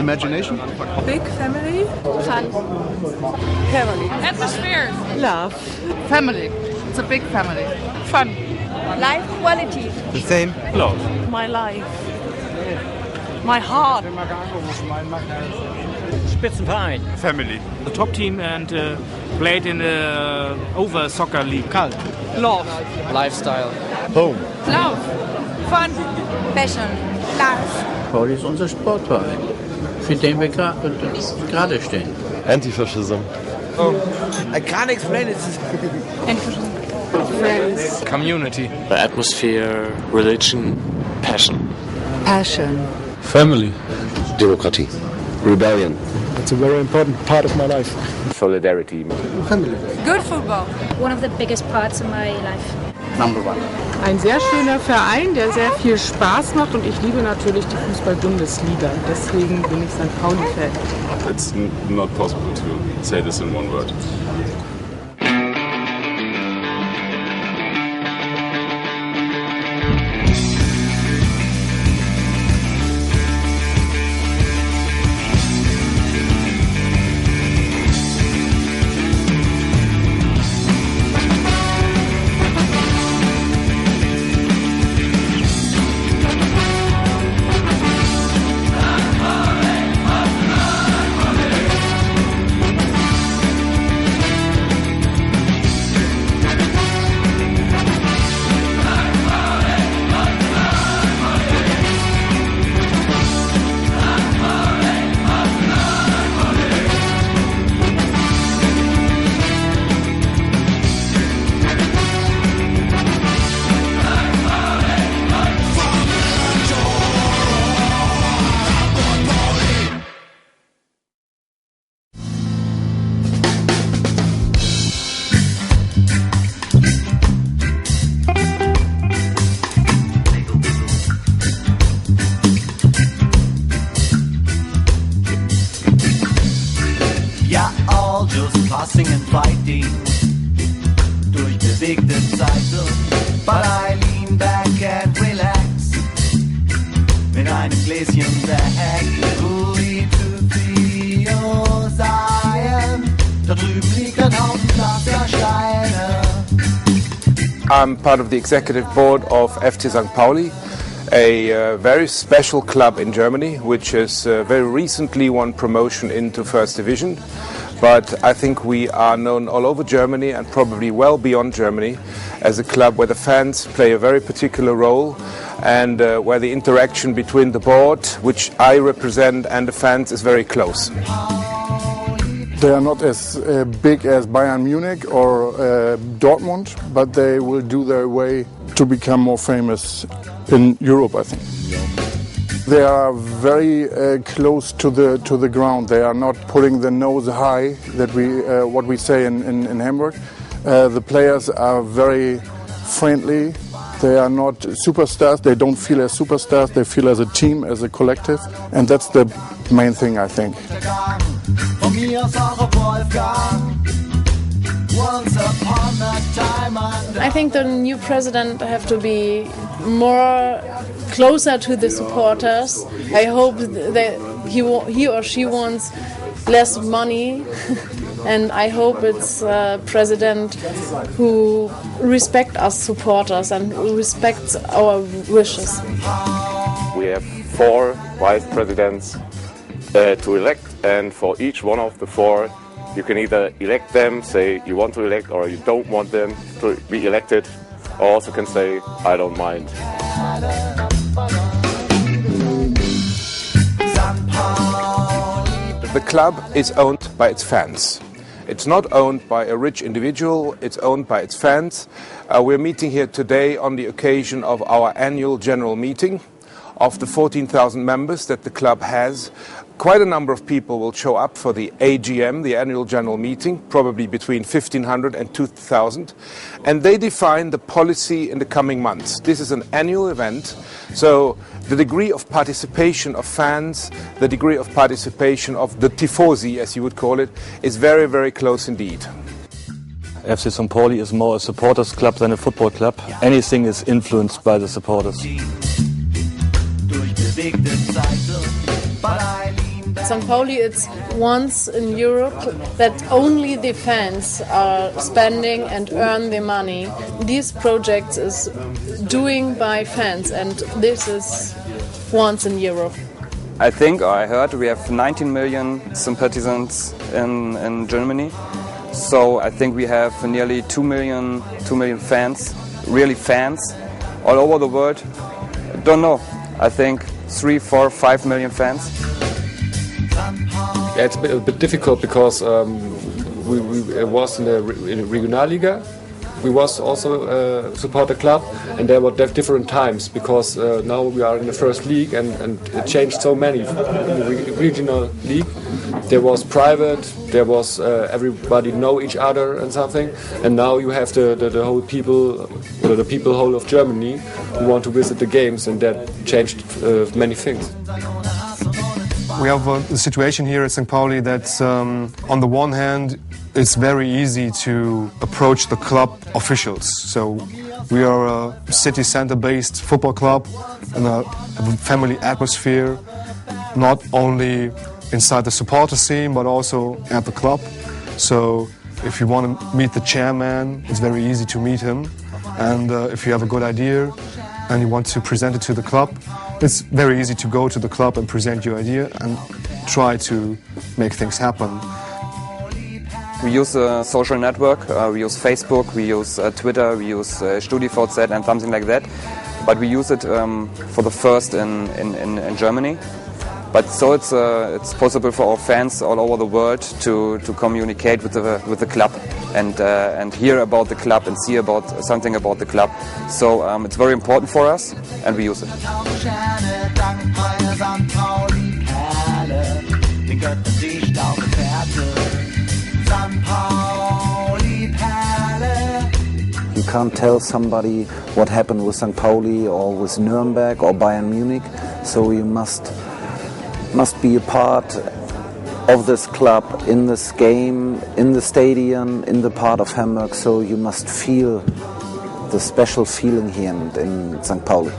imagination? Big family. Fun. Family. Atmosphere. Love. Family. It's a big family. Fun. Life quality. The same. Love. My life. My heart. Spitzenverein. Family. The top team and played in the over soccer league. Kalt. Love. Lifestyle. Home. Love. Fun. Passion. Love. Pauli ist unser Sportverein, für den wir gerade stehen. Antifascism. Oh. I can't explain it. Friends. Community. The atmosphere, religion, passion. Passion. Family. Demokratie. Rebellion. It's a very important part of my life. Solidarity. Family. Good football. One of the biggest parts of my life. Number one. Ein sehr schöner Verein, der sehr viel Spaß macht und ich liebe natürlich die Fußball-Bundesliga. Deswegen bin ich St. Pauli-Fan. It's not possible to say this in one word. I'm part of the executive board of FC St. Pauli, a very special club in Germany, which has very recently won promotion into First Division. But I think we are known all over Germany and probably well beyond Germany as a club where the fans play a very particular role and where the interaction between the board, which I represent, and the fans is very close. They are not as big as Bayern Munich or Dortmund, but they will do their way to become more famous in Europe, I think. They are very close to the ground. They are not putting the nose high, that what we say in Hamburg. The players are very friendly. They are not superstars. They don't feel as superstars. They feel as a team, as a collective, and that's the main thing, I think. I think the new president have to be more closer to the supporters. I hope that he or she wants less money and I hope it's a president who respects us supporters and who respects our wishes. We have 4 vice presidents to elect, and for each one of the 4 you can either elect them, say you want to elect, or you don't want them to be elected, or also can say I don't mind. The club is owned by its fans. It's not owned by a rich individual, it's owned by its fans. We're meeting here today on the occasion of our annual general meeting. Of the 14,000 members that the club has, quite a number of people will show up for the AGM, the annual general meeting, probably between 1,500 and 2,000, and they define the policy in the coming months. This is an annual event, so the degree of participation of fans, the degree of participation of the tifosi, as you would call it, is very, very close indeed. FC St. Pauli is more a supporters club than a football club. Anything is influenced by the supporters. St. Pauli, it's once in Europe that only the fans are spending and earn the money. These projects is doing by fans, and this is once in Europe. I think, or I heard, we have 19 million sympathizants in Germany. So I think we have nearly 2 million fans, really fans, all over the world. Don't know. I think 3, 4, 5 million fans. Yeah, it's a bit difficult because we was in the Regionalliga. We was also support the club, and there were different times because now we are in the first league and it changed so many. In the regional league, there was private, there was everybody know each other and something, and now you have the whole people, the people whole of Germany who want to visit the games, and that changed many things. We have a situation here at St. Pauli that on the one hand it's very easy to approach the club officials. So we are a city center based football club and have a family atmosphere, not only inside the supporter scene but also at the club. So if you want to meet the chairman, it's very easy to meet him, and if you have a good idea and you want to present it to the club, it's very easy to go to the club and present your idea and try to make things happen. We use a social network, we use Facebook, we use Twitter, we use StudiVZ and something like that. But we use it for the first in Germany. But so it's possible for our fans all over the world to communicate with the club and hear about the club and see about something about the club. So it's very important for us, and we use it. You can't tell somebody what happened with St. Pauli or with Nuremberg or Bayern Munich, so you must be a part of this club, in this game, in the stadium, in the part of Hamburg, so you must feel the special feeling here in St. Pauli.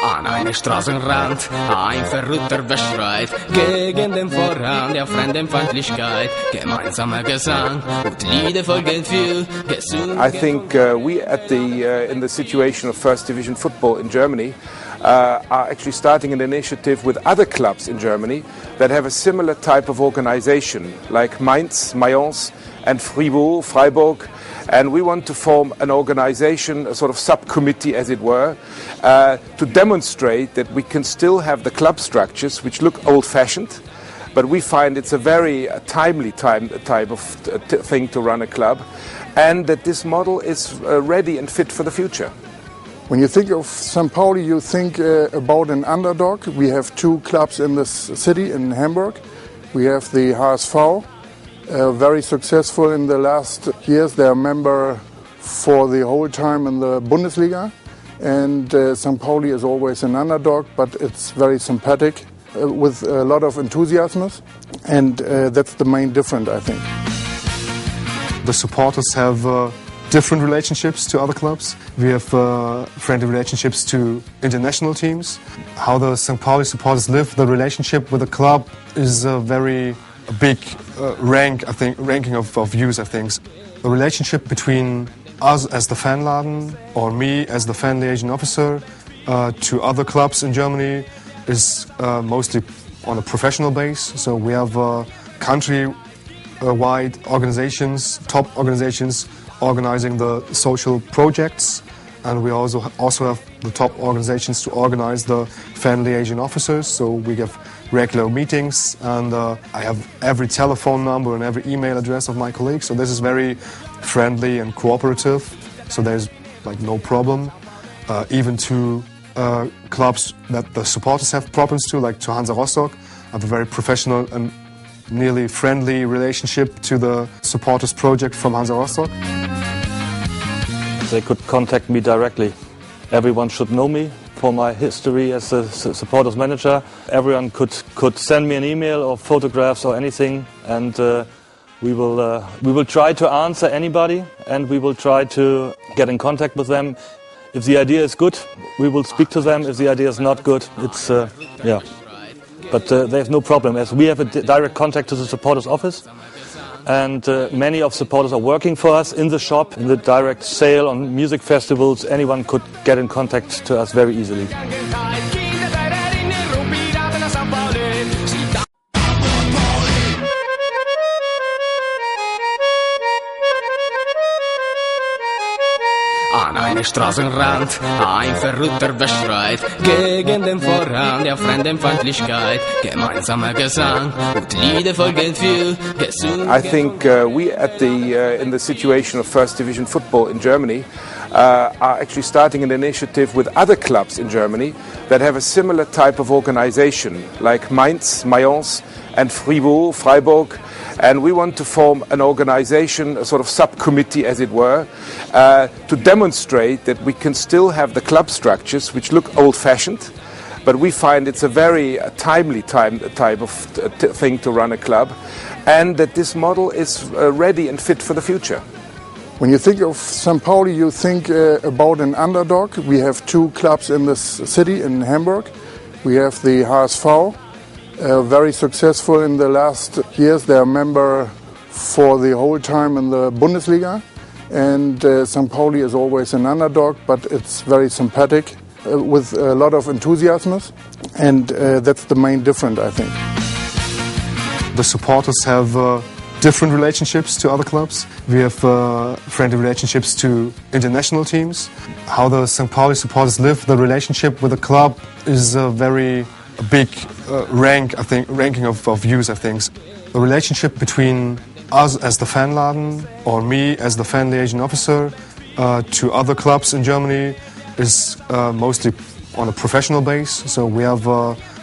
An einem Straßenrand ein Verrückter beschreit gegen den Vorhang der Fremdenfeindlichkeit. Gemeinsamer Gesang und Lieder folgen viel gesungen. I think we in the situation of First Division football in Germany are actually starting an initiative with other clubs in Germany that have a similar type of organization, like Mainz, Mayence and Freiburg. And we want to form an organization, a sort of subcommittee as it were, to demonstrate that we can still have the club structures which look old-fashioned, but we find it's a very timely type of thing to run a club, and that this model is ready and fit for the future. When you think of St. Pauli, you think about an underdog. We have two clubs in this city, in Hamburg. We have the HSV, very successful in the last years. They are a member for the whole time in the Bundesliga. And St. Pauli is always an underdog, but it's very sympathetic with a lot of enthusiasm. And that's the main difference, I think. The supporters have different relationships to other clubs. We have friendly relationships to international teams. How the St. Pauli supporters live the relationship with the club is a very big ranking of views, I think. The relationship between us as the Fanladen or me as the fan liaison officer to other clubs in Germany is mostly on a professional base. So we have country-wide organizations, top organizations organizing the social projects, and we also have the top organizations to organize the fan liaison officers. So we have regular meetings, and I have every telephone number and every email address of my colleagues. So this is very friendly and cooperative. So there's like no problem, even to clubs that the supporters have problems to, like to Hansa Rostock, have a very professional and nearly friendly relationship to the supporters project from Hansa Rostock. They could contact me directly. Everyone should know me for my history as a supporters manager. Everyone could send me an email or photographs or anything, and we will try to answer anybody, and we will try to get in contact with them. If the idea is good, we will speak to them. If the idea is not good, it's yeah. But there's no problem, as we have a direct contact to the supporters office, and many of supporters are working for us in the shop, in the direct sale on music festivals. Anyone could get in contact to us very easily. An einem Straßenrand ein Verrückter beschreit gegen den Vorhang der Fremdenfeindlichkeit. Gemeinsamer Gesang und Lieder folgen für Gesundheit. I think we at in the situation of First Division football in Germany are actually starting an initiative with other clubs in Germany that have a similar type of organization, like Mainz, Mayence, and Freiburg. And we want to form an organization, a sort of subcommittee as it were, to demonstrate that we can still have the club structures which look old-fashioned, but we find it's a very timely type of thing to run a club, and that this model is ready and fit for the future. When you think of St. Pauli, you think about an underdog. We have two clubs in this city, in Hamburg. We have the HSV, very successful in the last years. They are a member for the whole time in the Bundesliga. And St. Pauli is always an underdog, but it's very sympathetic with a lot of enthusiasm. And that's the main difference, I think. The supporters have different relationships to other clubs. We have friendly relationships to international teams. How the St. Pauli supporters live the relationship with the club is a very big ranking of views, I think. The relationship between us as the Fanladen or me as the fan liaison officer to other clubs in Germany is mostly on a professional base. So we have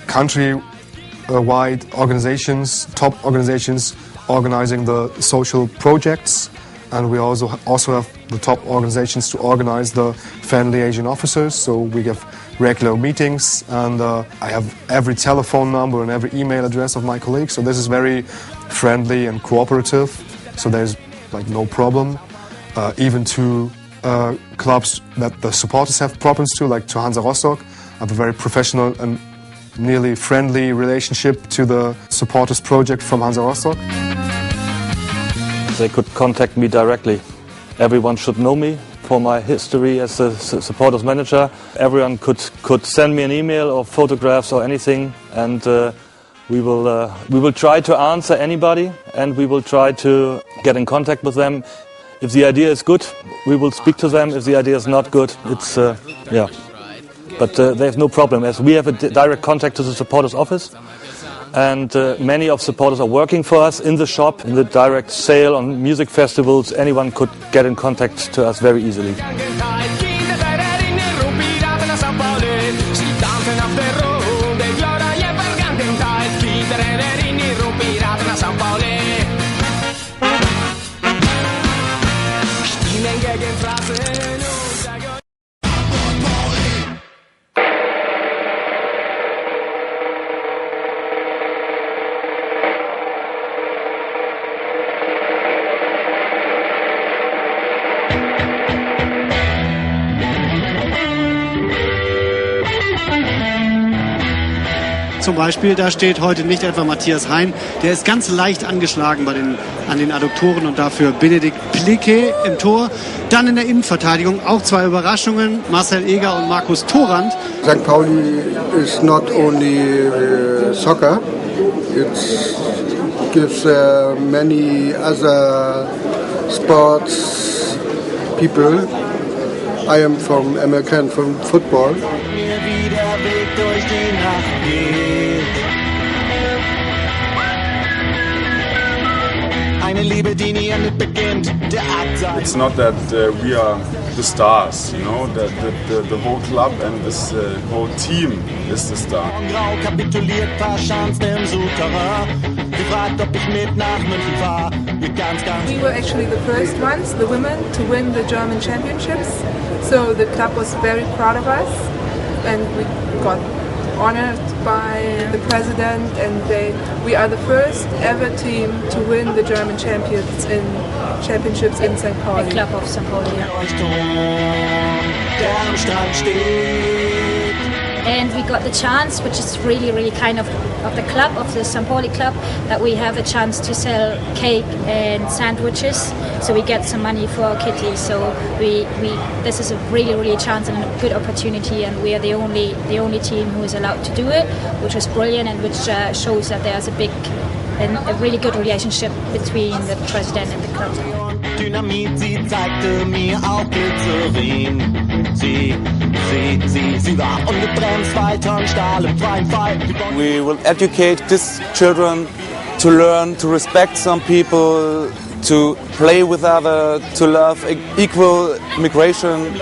country-wide organizations, top organizations organizing the social projects, and we also have the top organizations to organize the fan liaison officers. So we have regular meetings, and I have every telephone number and every email address of my colleagues. So this is very friendly and cooperative. So there's like no problem. Even to clubs that the supporters have problems to, like to Hansa Rostock, I have a very professional and nearly friendly relationship to the supporters project from Hansa Rostock. They could contact me directly. Everyone should know me for my history as a supporters manager. Everyone could send me an email or photographs or anything, and we will try to answer anybody, and we will try to get in contact with them. If the idea is good, we will speak to them. If the idea is not good, it's yeah. But there's no problem, as we have a direct contact to the supporters office, and many of supporters are working for us in the shop, in the direct sale on music festivals. Anyone could get in contact to us very easily. Zum Beispiel, da steht heute nicht etwa Matthias Hein, der ist ganz leicht angeschlagen an den Adduktoren und dafür Benedikt Plicke im Tor. Dann in der Innenverteidigung auch zwei Überraschungen, Marcel Eger und Markus Thorand. St. Pauli is not only soccer, it gives many other sports people. I am from American football. Eine Liebe It's not that we are the stars, you know, the whole club and this whole team is the star. We were actually the first ones, the women, to win the German championships. So the club was very proud of us, and we got honored by the president, and we are the first ever team to win the German championships in St. Pauli. The club of St. Pauli. And we got the chance, which is really, really kind of the club, of the St. Pauli club, that we have a chance to sell cake and sandwiches. So we get some money for our kitty. So this is a really, really chance and a good opportunity, and we are the only team who is allowed to do it, which is brilliant, and which shows that there's a really good relationship between the president and the club. Dynamit, sie zeigte mir auch Glycerin. Sie war ungebremst, weiter im Stahl im freien Fall. We will educate these children to learn to respect some people, to play with others, to love equal immigration.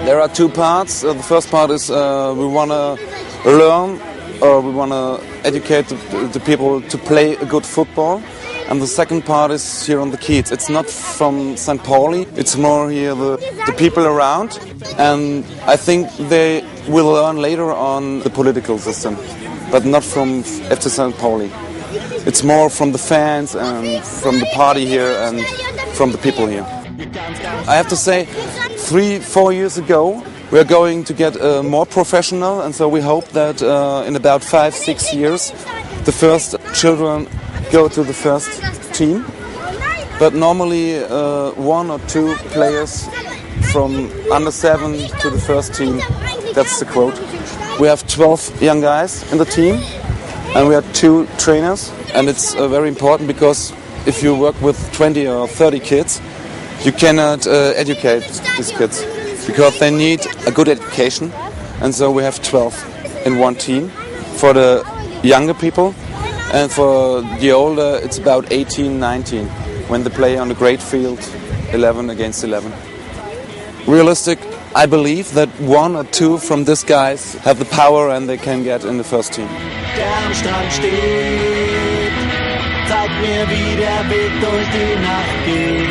There are two parts. The first part is we want to learn, or we want to educate the people to play a good football. And the second part is here on the kids. It's not from St. Pauli, it's more here the people around. And I think they will learn later on the political system, but not from FC St. Pauli. It's more from the fans and from the party here and from the people here. I have to say, 3-4 years ago, we are going to get more professional, and so we hope that in about 5-6 years, the first children go to the first team. But normally 1 or 2 players from under 7 to the first team, that's the quote. We have 12 young guys in the team, and we have 2 trainers, and it's very important because if you work with 20 or 30 kids, you cannot educate these kids because they need a good education, and so we have 12 in one team for the younger people, and for the older it's about 18-19 when they play on a great field, 11 against 11. Realistic, I believe that 1 or 2 from these guys have the power and they can get in the first team. Der am Strand steht, zeigt mir, wie der Weg durch die Nacht geht.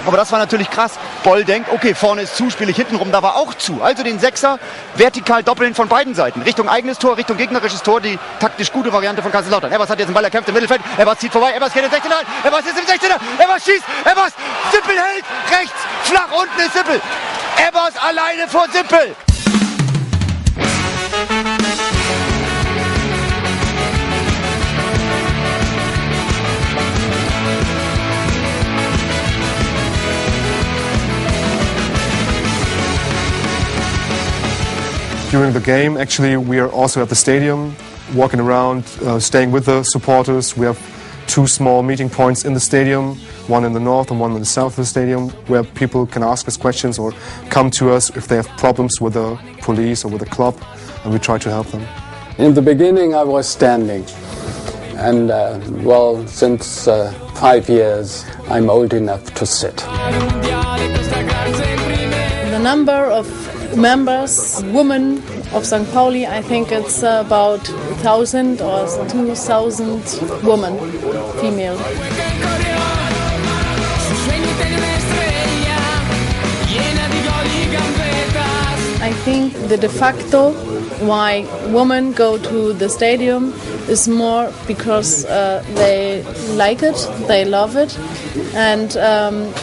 Aber das war natürlich krass. Boll denkt, okay, vorne ist zu, spiele ich hinten rum, da war auch zu. Also den Sechser vertikal doppeln von beiden Seiten. Richtung eigenes Tor, Richtung gegnerisches Tor, die taktisch gute Variante von Kaiserslautern. Ebers hat jetzt den Ball erkämpft im Mittelfeld, Ebers zieht vorbei, Ebers geht in den 16er, Ebers ist im 16er, Ebers schießt, Ebers, Sippel hält, rechts, flach, unten ist Sippel. Ebers alleine vor Sippel. During the game, actually, we are also at the stadium, walking around, staying with the supporters. We have 2 small meeting points in the stadium, one in the north and one in the south of the stadium, where people can ask us questions or come to us if they have problems with the police or with the club, and we try to help them. In the beginning, I was standing, and well, since 5 years, I'm old enough to sit. The number of members, women of St. Pauli, I think it's about 1,000 or 2,000 women, female. I think the de facto why women go to the stadium is more because they like it, they love it, and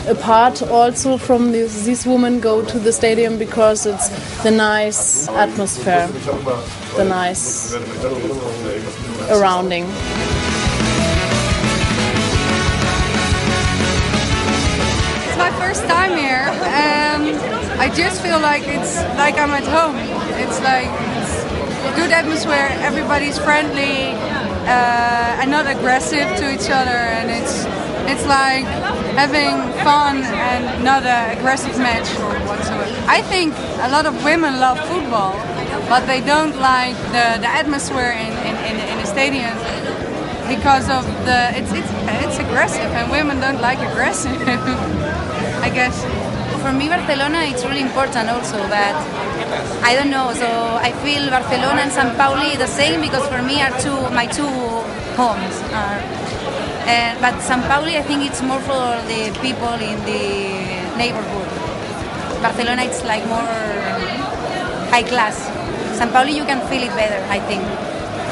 apart also from these women go to the stadium because it's the nice atmosphere, the nice surrounding. It's my first time here. I just feel like it's like I'm at home. It's like it's good atmosphere. Everybody's friendly and not aggressive to each other, and it's like having fun and not an aggressive match or whatsoever. I think a lot of women love football, but they don't like the atmosphere in a stadium because of it's aggressive, and women don't like aggressive. I guess. For me, Barcelona, it's really important also, but I don't know. So I feel Barcelona and St. Pauli the same because for me are my two homes. But St. Pauli, I think it's more for the people in the neighborhood. Barcelona, it's like more high class. St. Pauli, you can feel it better, I think.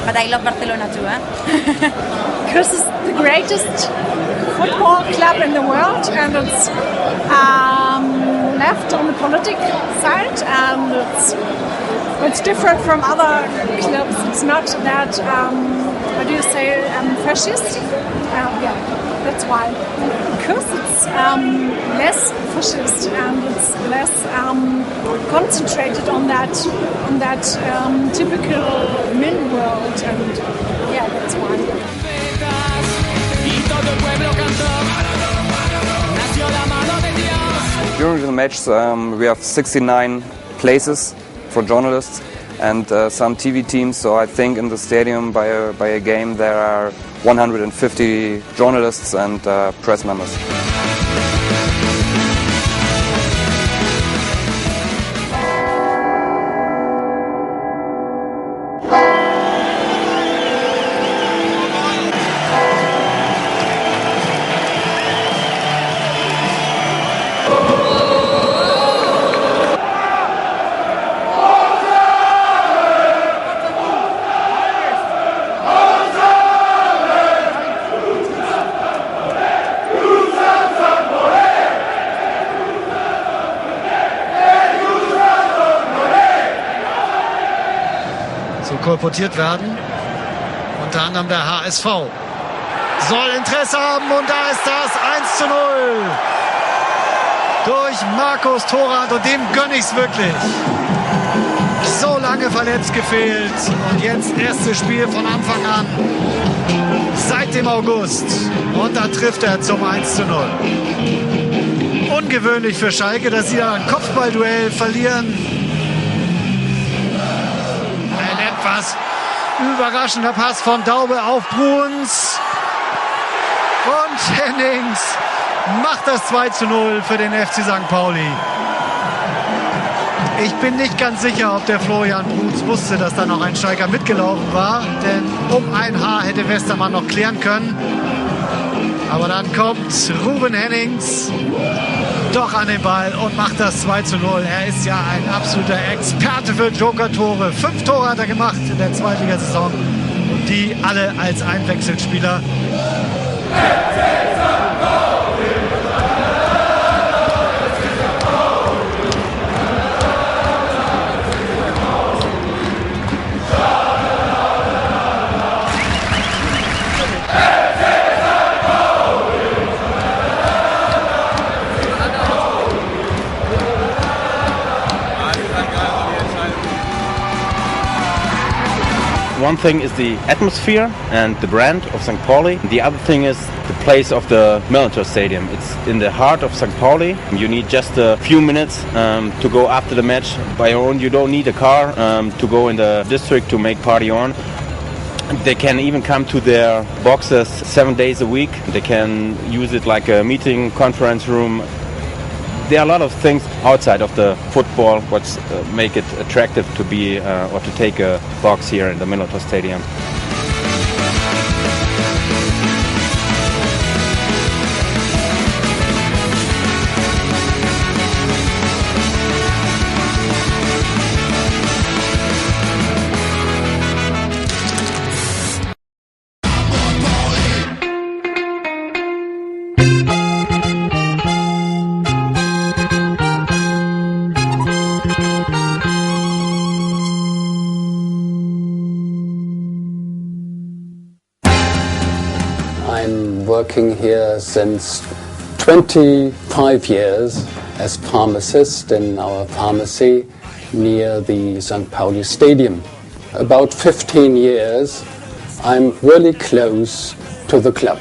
But I love Barcelona too, Because it's the greatest football club in the world, and it's left on the political side, and it's different from other clubs. It's not that what do you say, fascist? Yeah, that's why. Because it's less fascist and it's less concentrated on that typical min world, and yeah, that's why. During the match we have 69 places for journalists and some TV teams, so I think in the stadium by a game there are 150 journalists and press members. kolportiert werden. Unter anderem der HSV. Soll Interesse haben und da ist das 1:0. Durch Markus Thorand, und dem gönne ich es wirklich. So lange verletzt gefehlt und jetzt erstes Spiel von Anfang an. Seit dem August. Und da trifft er zum 1:0. Ungewöhnlich für Schalke, dass sie da ein Kopfballduell verlieren. Ein etwas überraschender Pass von Daube auf Bruns. Und Hennings macht das 2:0 für den FC St. Pauli. Ich bin nicht ganz sicher, ob der Florian Bruns wusste, dass da noch ein Schalker mitgelaufen war. Denn um ein Haar hätte Westermann noch klären können. Aber dann kommt Ruben Hennings doch an den Ball und macht das 2:0. Er ist ja ein absoluter Experte für Joker-Tore. 5 Tore hat er gemacht in der Zweitligasaison. Und die alle als Einwechselspieler. One thing is the atmosphere and the brand of St. Pauli. The other thing is the place of the Millantor Stadium. It's in the heart of St. Pauli. You need just a few minutes to go after the match by your own. You don't need a car to go in the district to make party on. They can even come to their boxes 7 days a week. They can use it like a meeting conference room. There are a lot of things outside of the football what make it attractive to be or to take a box here in the Millantor Stadium. Working here since 25 years as pharmacist in our pharmacy near the St. Pauli Stadium. About 15 years I'm really close to the club.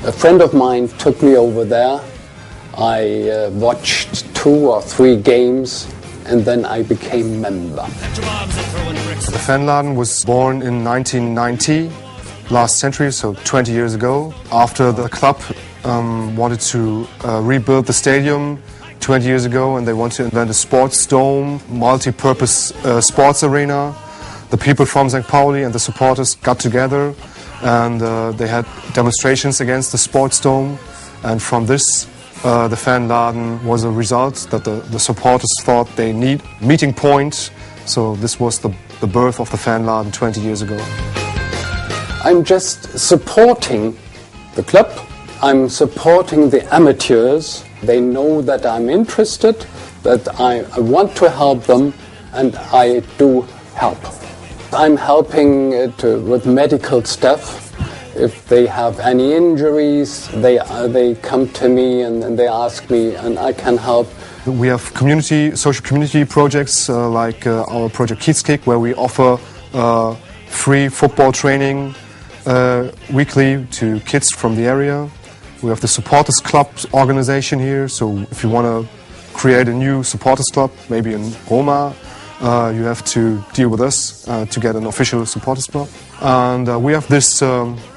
A friend of mine took me over there I watched 2 or 3 games and then I became member. The Fanladen was born in 1990, last century, so 20 years ago. After the club wanted to rebuild the stadium 20 years ago, and they wanted to invent a sports dome, multi-purpose sports arena. The people from St. Pauli and the supporters got together and they had demonstrations against the sports dome, and from this the Fanladen was a result that the supporters thought they need meeting point. So this was the birth of the Fanladen 20 years ago. I'm just supporting the club. I'm supporting the amateurs. They know that I'm interested, that I want to help them, and I do help. I'm helping with medical stuff. If they have any injuries, they come to me and they ask me, and I can help. We have social community projects like our project Kiezkick, where we offer free football training weekly to kids from the area. We have the supporters club organization here, so if you want to create a new supporters club, maybe in Roma, you have to deal with us to get an official supporters club. And we have this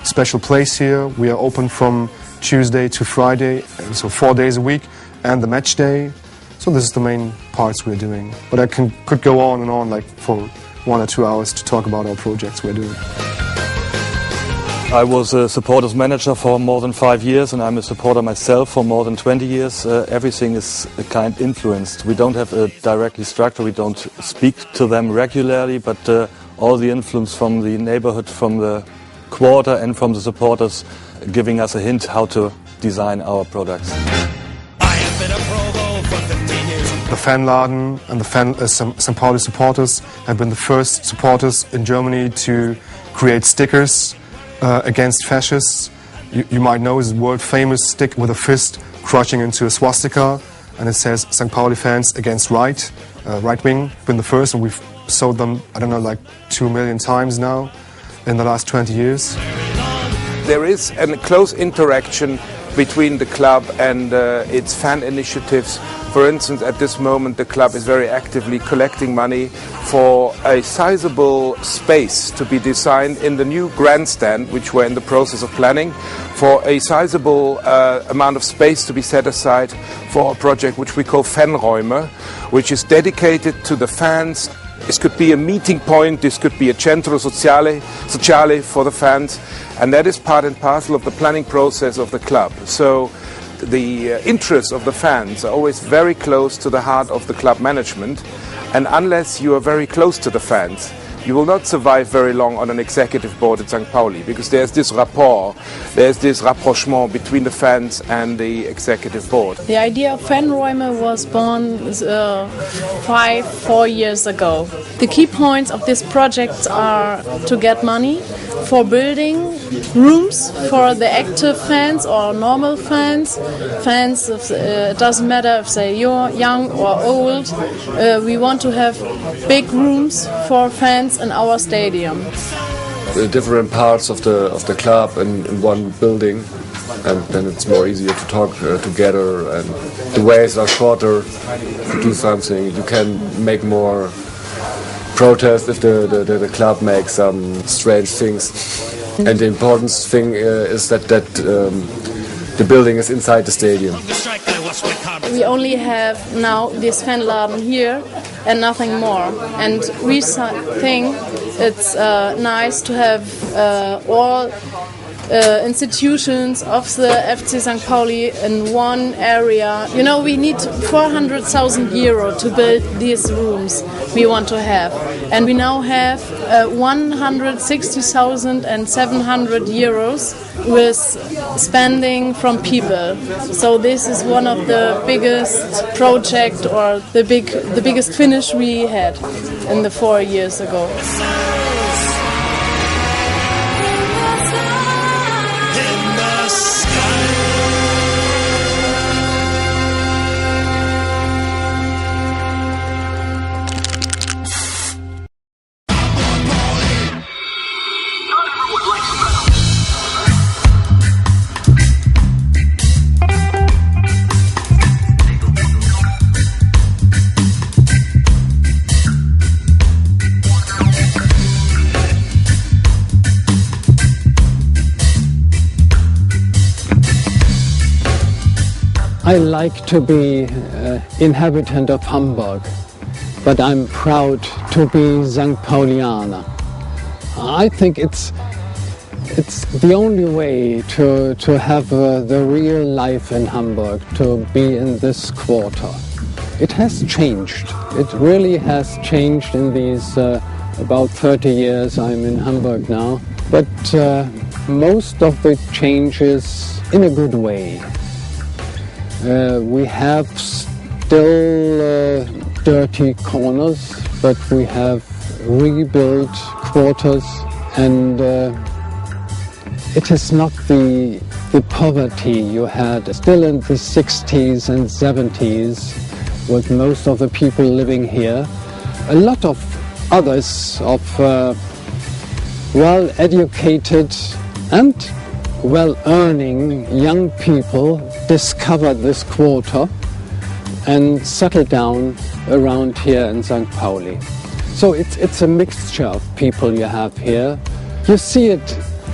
special place here. We are open from Tuesday to Friday, so 4 days a week, and the match day. So this is the main parts we're doing. But I could go on and on, like for 1 or 2 hours to talk about our projects we're doing. I was a supporters manager for more than 5 years, and I'm a supporter myself for more than 20 years. Everything is kind influenced. We don't have a directly structure, we don't speak to them regularly, but all the influence from the neighborhood, from the quarter and from the supporters giving us a hint how to design our products. The Fanladen and the St. Pauli supporters have been the first supporters in Germany to create stickers against fascists. You might know it's a world famous stick with a fist crushing into a swastika, and it says St. Pauli fans against right wing. Been the first, and we've sold them, I don't know, like 2 million times now in the last 20 years. There is a close interaction between the club and its fan initiatives. For instance, at this moment the club is very actively collecting money for a sizable space to be designed in the new grandstand, which we're in the process of planning, for a sizable amount of space to be set aside for a project which we call Fanräume, which is dedicated to the fans. This could be a meeting point, this could be a centro sociale for the fans, and that is part and parcel of the planning process of the club. So the interests of the fans are always very close to the heart of the club management, and unless you are very close to the fans, you will not survive very long on an executive board at St. Pauli, because there's this rapport, there's this rapprochement between the fans and the executive board. The idea of Fanräume was born 4 years ago. The key points of this project are to get money for building rooms for the active fans or normal fans. It doesn't matter if they're young or old. We want to have big rooms for fans in our stadium. The different parts of the club in one building, and then it's more easier to talk together, and the ways are shorter to do something. You can make more protest if the club makes some strange things. And the important thing is that the building is inside the stadium. We only have now this Fanladen here and nothing more. And we think it's nice to have all institutions of the FC St. Pauli in one area. You know, we need 400,000 euro to build these rooms we want to have. And we now have 160,700 euros with spending from people. So this is one of the biggest project or the biggest finish we had in the 4 years ago. I like to be inhabitant of Hamburg, but I'm proud to be St. Paulianer. I think it's the only way to have the real life in Hamburg, to be in this quarter. It has changed. It really has changed in these about 30 years I'm in Hamburg now. But most of the changes in a good way. We have still dirty corners, but we have rebuilt quarters, and it is not the poverty you had still in the 60s and 70s with most of the people living here. A lot of others of well-educated and well-earning young people discovered this quarter and settled down around here in St. Pauli. So it's a mixture of people you have here. You see it,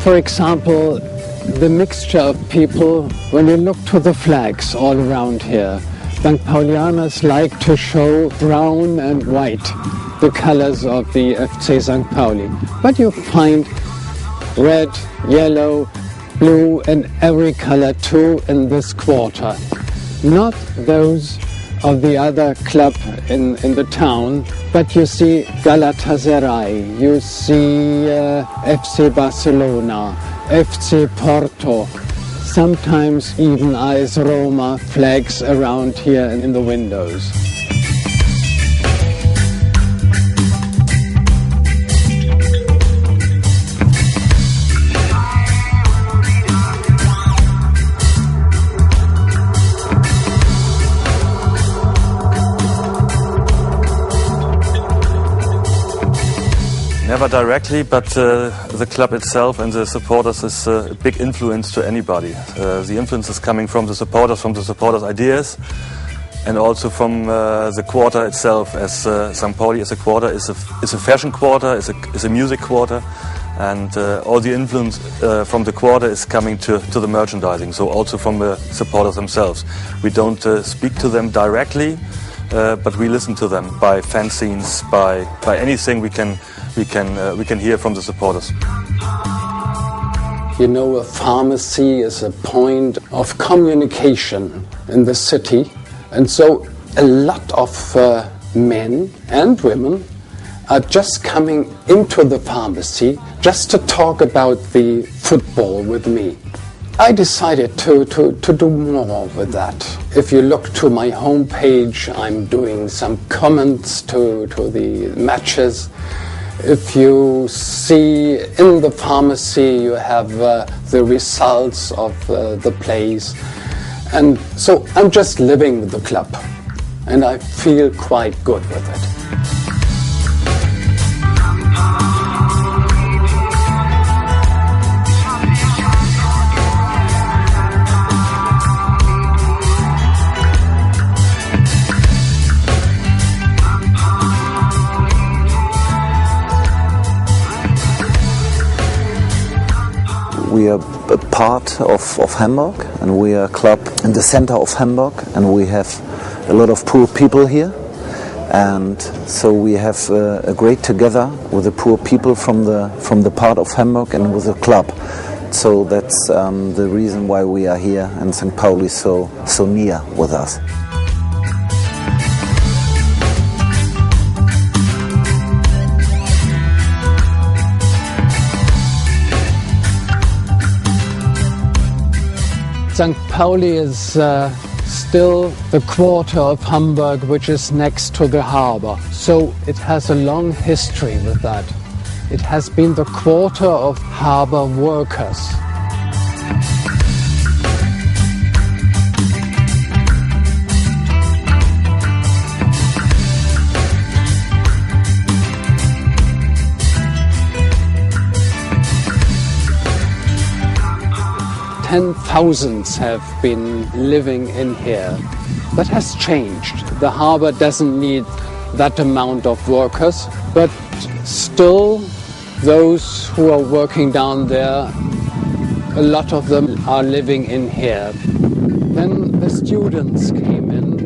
for example, the mixture of people when you look to the flags all around here. St. Paulianers like to show brown and white, the colors of the FC St. Pauli. But you find red, yellow, blue and every color too in this quarter. Not those of the other club in the town, but you see Galatasaray, you see FC Barcelona, FC Porto, sometimes even AS Roma flags around here in the windows. Never directly, but the club itself and the supporters is a big influence to anybody. The influence is coming from the supporters' ideas, and also from the quarter itself. As St. Pauli is a quarter, is a fashion quarter, is a music quarter, and all the influence from the quarter is coming to the merchandising. So also from the supporters themselves. We don't speak to them directly, but we listen to them by fanzines, by anything we can hear from the supporters. You know, a pharmacy is a point of communication in the city, and so a lot of men and women are just coming into the pharmacy just to talk about the football with me. I decided to do more with that. If you look to my homepage, I'm doing some comments to the matches. If you see in the pharmacy, you have the results of the plays. And so I'm just living with the club, and I feel quite good with it. We are a part of Hamburg, and we are a club in the center of Hamburg, and we have a lot of poor people here, and so we have a great together with the poor people from the part of Hamburg and with the club. So that's the reason why we are here, and St. Pauli so near with us. St. Pauli is still the quarter of Hamburg which is next to the harbor. So it has a long history with that. It has been the quarter of harbor workers. Thousands have been living in here. That has changed. The harbor doesn't need that amount of workers, but still those who are working down there, a lot of them are living in here. Then the students students came in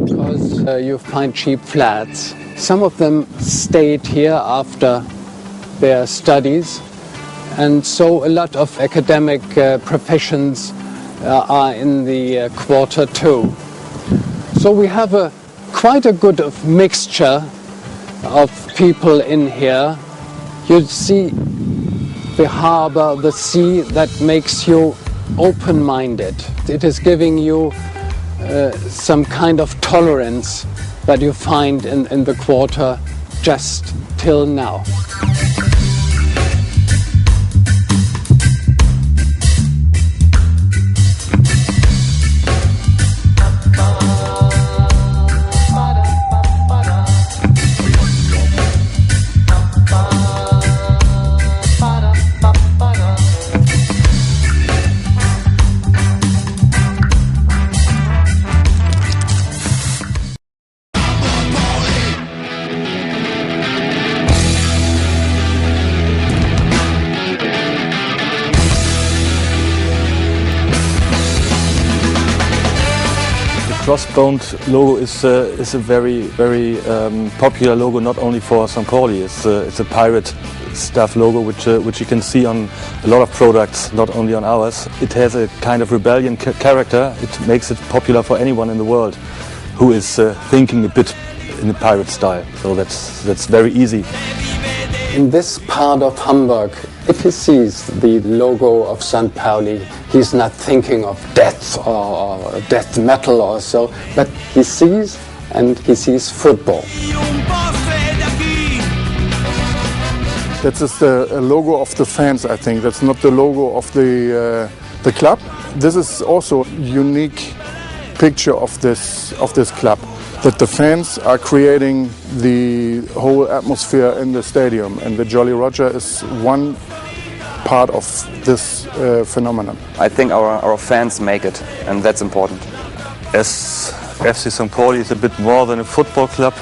because you find cheap flats. Some of them stayed here after their studies, and so a lot of academic professions are in the quarter too. So we have quite a good mixture of people in here. You see the harbor, the sea, that makes you open-minded. It is giving you some kind of tolerance that you find in the quarter just till now. Crossbones logo is a very popular logo, not only for St. Pauli. It's a pirate stuff logo which you can see on a lot of products, not only on ours. It has a kind of rebellion character. It makes it popular for anyone in the world who is thinking a bit in the pirate style. So that's very easy. In this part of Hamburg, if he sees the logo of St. Pauli, he's not thinking of death or death metal or so, but he sees football. That is the logo of the fans, I think. That's not the logo of the club. This is also a unique picture of this club, that the fans are creating the whole atmosphere in the stadium, and the Jolly Roger is one part of this phenomenon. I think our fans make it, and that's important. As FC St. Pauli is a bit more than a football club,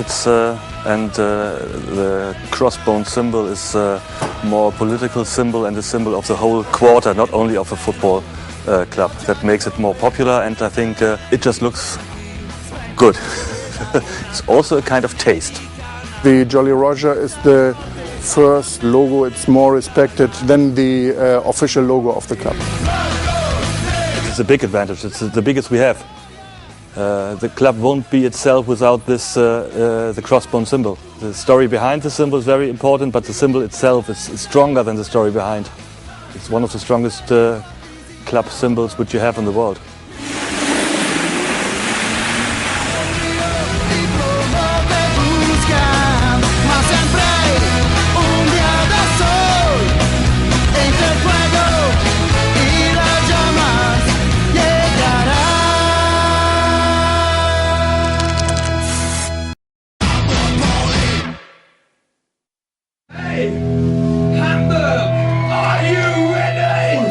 and the crossbone symbol is more a political symbol and a symbol of the whole quarter, not only of a football club. That makes it more popular, and I think it just looks good. It's also a kind of taste. The Jolly Roger is the first logo. It's more respected than the official logo of the club. It's a big advantage. It's the biggest we have. The club won't be itself without this the crossbone symbol. The story behind the symbol is very important, but the symbol itself is stronger than the story behind. It's one of the strongest club symbols which you have in the world.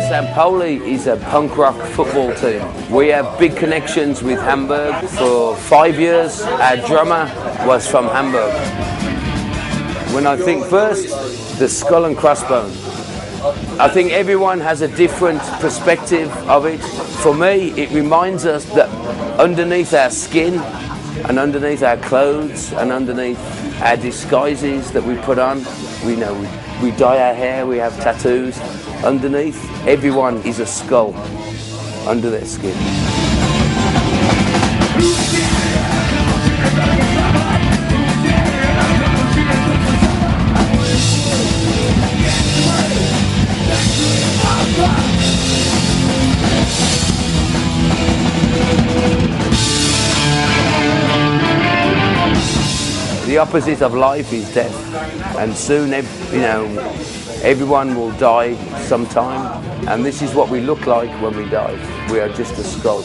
St. Pauli is a punk rock football team. We have big connections with Hamburg. For 5 years, our drummer was from Hamburg. When I think first, the skull and crossbone. I think everyone has a different perspective of it. For me, it reminds us that underneath our skin and underneath our clothes and underneath our disguises that we put on, we dye our hair, we have tattoos. Underneath, everyone is a skull under their skin. The opposite of life is death, and soon, everyone will die sometime, and this is what we look like when we die. We are just a skull.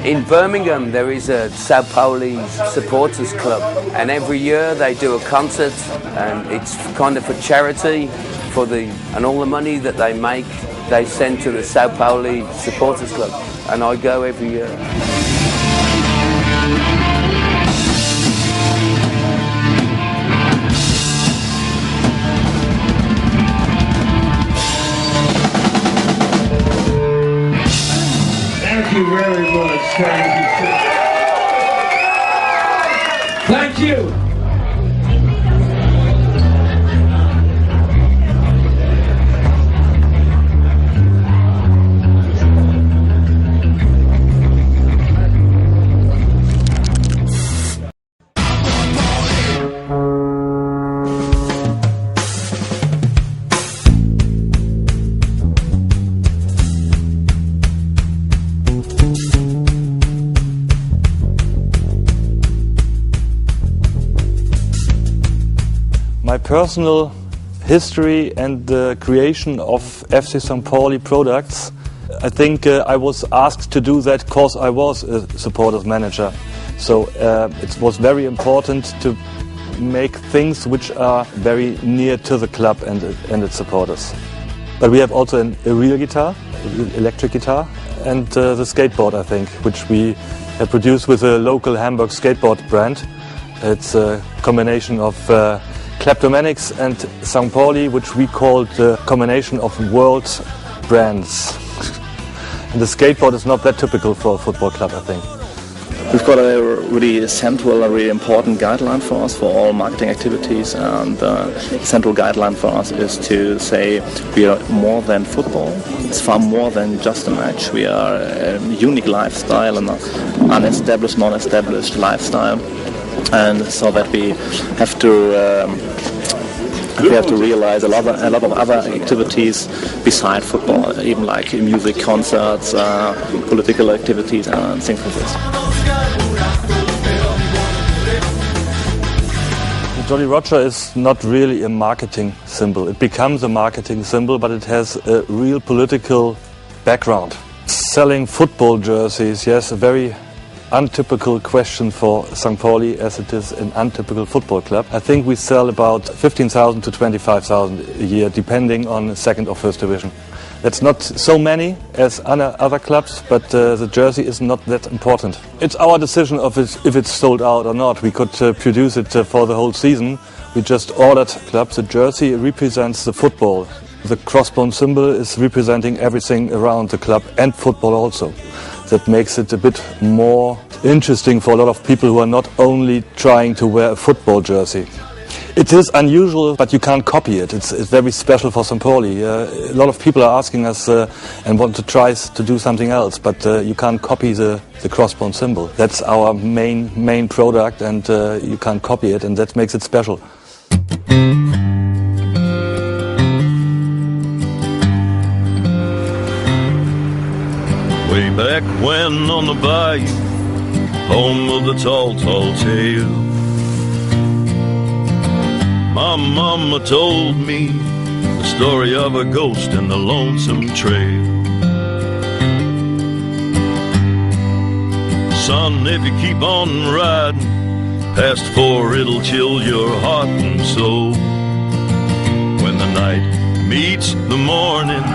In Birmingham, there is a Sao Pauli supporters club, and every year they do a concert, and it's kind of for charity, and all the money that they make, they send to the Sao Pauli supporters club, and I go every year. Thank you very much. Thank you. My personal history and the creation of FC St. Pauli products, I think I was asked to do that because I was a supporters manager. So it was very important to make things which are very near to the club and its supporters. But we have also a real guitar, electric guitar, and the skateboard, I think, which we have produced with a local Hamburg skateboard brand. It's a combination of kleptomanics and St. Pauli, which we called the combination of world brands. And the skateboard is not that typical for a football club, I think. We've got a really central, a really important guideline for us for all marketing activities, and the central guideline for us is to say we are more than football. It's far more than just a match. We are a unique lifestyle, an unestablished, non-established lifestyle. And so that we have to realize a lot of other activities beside football, even like music, concerts, political activities, and things like this. Jolly Roger is not really a marketing symbol. It becomes a marketing symbol, but it has a real political background. Selling football jerseys, yes, a very untypical question for St. Pauli, as it is an untypical football club. I think we sell about 15,000 to 25,000 a year, depending on second or first division. That's not so many as other clubs, but the jersey is not that important. It's our decision of if it's sold out or not. We could produce it for the whole season. We just ordered clubs. The jersey represents the football. The crossbone symbol is representing everything around the club and football also. That makes it a bit more interesting for a lot of people who are not only trying to wear a football jersey. It is unusual, but you can't copy it. It's very special for St. Pauli. A lot of people are asking us and want to try to do something else, but you can't copy the crossbone symbol. That's our main product, and you can't copy it, and that makes it special. Way back when on the bayou, home of the tall, tall tale, my mama told me the story of a ghost in the lonesome trail. Son, if you keep on riding past 4, it'll chill your heart and soul. When the night meets the morning,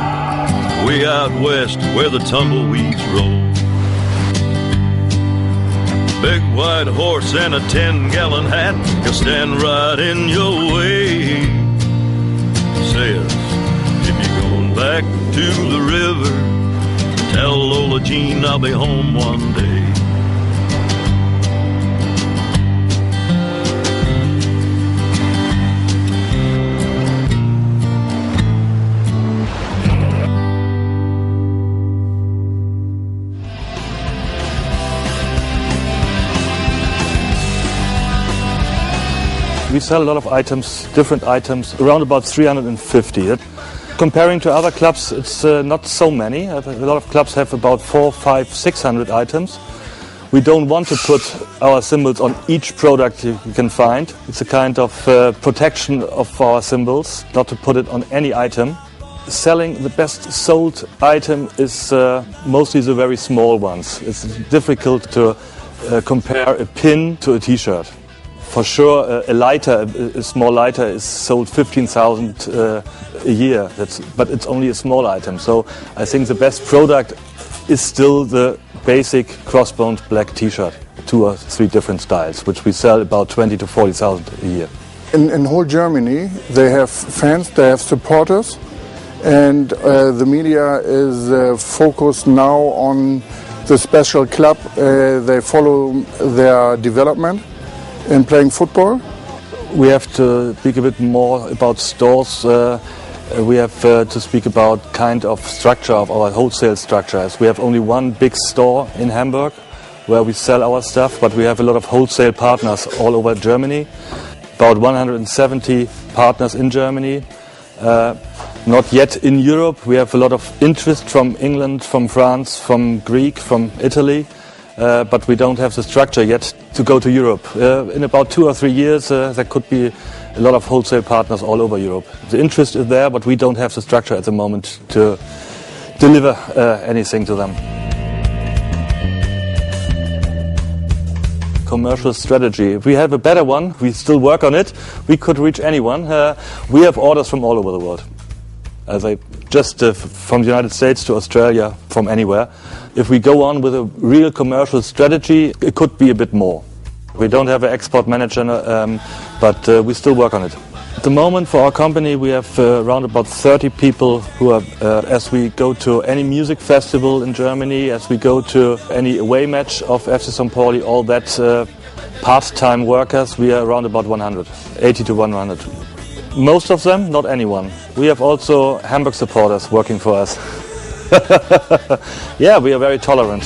way out west where the tumbleweeds roll. Big white horse and a 10-gallon hat can stand right in your way. Says, if you're going back to the river, tell Lola Jean I'll be home one day. We sell a lot of items, different items, around about 350. Comparing to other clubs, it's not so many. A lot of clubs have about 400, 500, 600 items. We don't want to put our symbols on each product you can find. It's a kind of protection of our symbols, not to put it on any item. Selling the best sold item is mostly the very small ones. It's difficult to compare a pin to a t-shirt. For sure, a small lighter is sold 15,000 a year, but it's only a small item. So I think the best product is still the basic crossbone black t-shirt, 2 or 3 different styles, which we sell about 20 to 40,000 a year. In whole Germany, they have fans, they have supporters, and the media is focused now on the special club, they follow their development in playing football. We have to speak a bit more about stores. We have to speak about kind of structure of our wholesale structure. As we have only one big store in Hamburg where we sell our stuff, but we have a lot of wholesale partners all over Germany. About 170 partners in Germany. Not yet in Europe. We have a lot of interest from England, from France, from Greek, from Italy. But we don't have the structure yet to go to Europe. In about 2 or 3 years, there could be a lot of wholesale partners all over Europe. The interest is there, but we don't have the structure at the moment to deliver anything to them. Commercial strategy. If we have a better one, we still work on it, we could reach anyone. We have orders from all over the world. Just from the United States to Australia, from anywhere. If we go on with a real commercial strategy, it could be a bit more. We don't have an export manager, but we still work on it. At the moment for our company we have around about 30 people who are, as we go to any music festival in Germany, as we go to any away match of FC St. Pauli, all that part-time workers, we are around about 100, 80 to 100. Most of them, not anyone. We have also Hamburg supporters working for us. Yeah, we are very tolerant.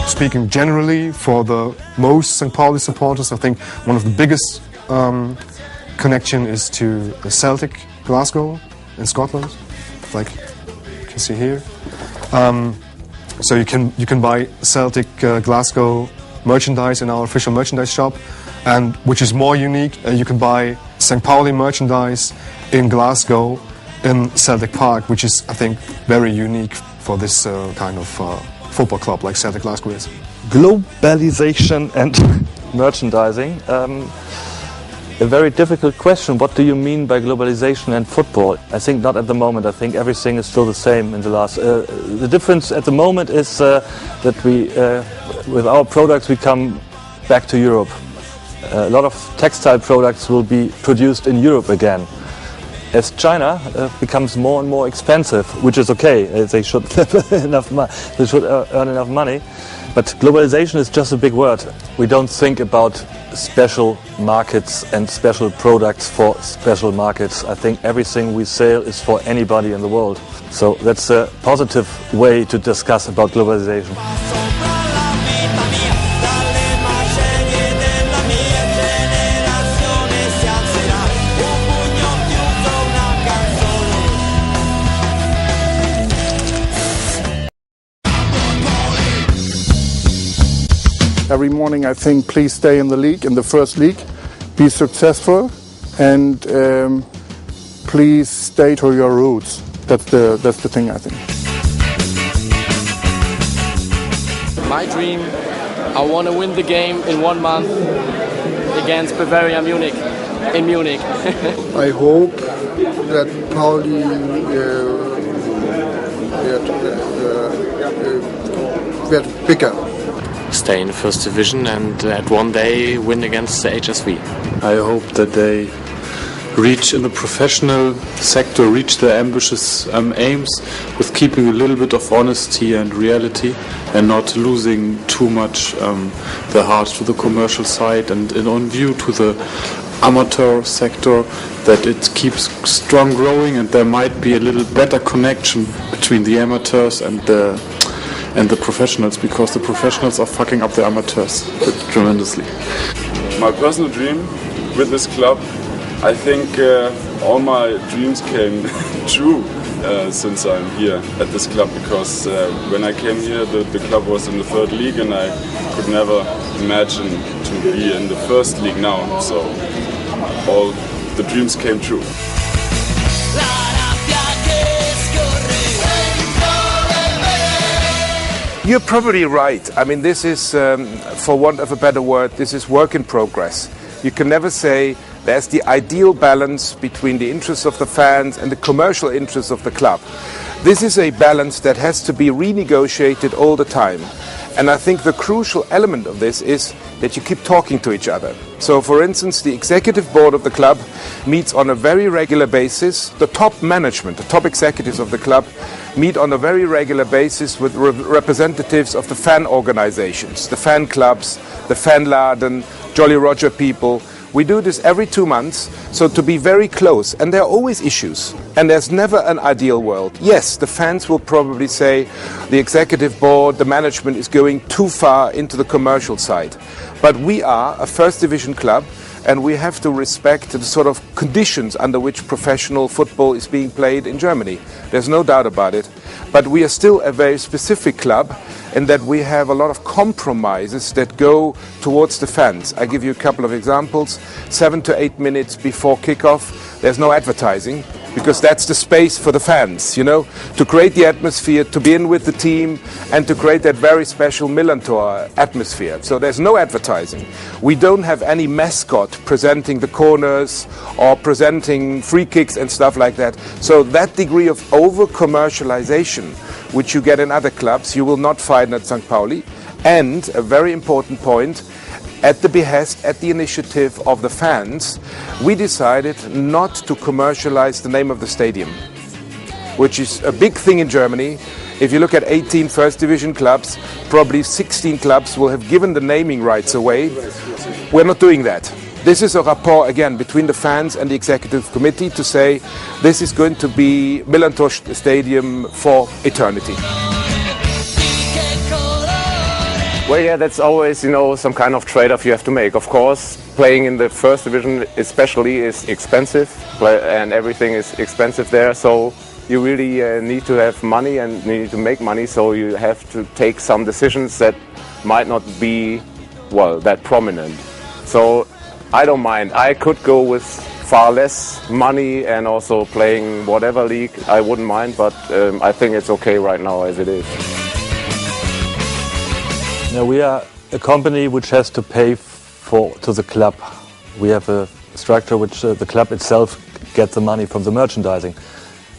Speaking generally for the most St. Pauli supporters, I think one of the biggest connection is to the Celtic Glasgow in Scotland, like you can see here. So you can buy Celtic Glasgow merchandise in our official merchandise shop, and which is more unique, you can buy St. Pauli merchandise in Glasgow in Celtic Park, which is, I think, very unique for this kind of football club like Celtic Glasgow is. Globalization and merchandising. A very difficult question. What do you mean by globalization and football? I think not at the moment. I think everything is still the same in the last. The difference at the moment is that we, with our products, we come back to Europe. A lot of textile products will be produced in Europe again. As China becomes more and more expensive, which is okay, they should they should earn enough money. But globalization is just a big word. We don't think about special markets and special products for special markets. I think everything we sell is for anybody in the world. So that's a positive way to discuss about globalization. Every morning I think, please stay in the league, in the first league, be successful, and please stay to your roots. That's the thing, I think. My dream, I want to win the game in 1 month against Bavaria Munich, in Munich. I hope that Pauli get bigger. Stay in the first division and at one day win against the HSV. I hope that they reach in the professional sector, reach their ambitious aims with keeping a little bit of honesty and reality and not losing too much their heart to the commercial side, and on view to the amateur sector, that it keeps strong growing and there might be a little better connection between the amateurs and the professionals, because the professionals are fucking up the amateurs tremendously. My personal dream with this club, I think all my dreams came true since I'm here at this club, because when I came here the club was in the 3rd league and I could never imagine to be in the 1st league now, so all the dreams came true. You're probably right. I mean, this is, for want of a better word, this is work in progress. You can never say there's the ideal balance between the interests of the fans and the commercial interests of the club. This is a balance that has to be renegotiated all the time. And I think the crucial element of this is that you keep talking to each other. So, for instance, the executive board of the club meets on a very regular basis. The top management, the top executives of the club meet on a very regular basis with representatives of the fan organizations, the fan clubs, the fanladen, Jolly Roger people. We do this every 2 months, so to be very close. And there are always issues, and there's never an ideal world. Yes, the fans will probably say the executive board, the management is going too far into the commercial side. But we are a first division club, and we have to respect the sort of conditions under which professional football is being played in Germany. There's no doubt about it. But we are still a very specific club in that we have a lot of compromises that go towards the fans. I give you a couple of examples. 7 to 8 minutes before kickoff, there's no advertising, because that's the space for the fans, you know, to create the atmosphere, to be in with the team, and to create that very special Millantor atmosphere. So there's no advertising. We don't have any mascot presenting the corners or presenting free kicks and stuff like that. So that degree of over-commercialization, which you get in other clubs, you will not find at St. Pauli. And a very important point, at the behest, at the initiative of the fans, we decided not to commercialize the name of the stadium, which is a big thing in Germany. If you look at 18 first division clubs, probably 16 clubs will have given the naming rights away. We're not doing that. This is a rapport, again, between the fans and the executive committee to say this is going to be Millantor Stadium for eternity. Well, yeah, that's always, you know, some kind of trade-off you have to make. Of course, playing in the first division especially is expensive, and everything is expensive there. So you really need to have money and need to make money. So you have to take some decisions that might not be, well, that prominent. So I don't mind. I could go with far less money and also playing whatever league. I wouldn't mind, but I think it's okay right now as it is. Now, we are a company which has to pay to the club. We have a structure which the club itself gets the money from the merchandising.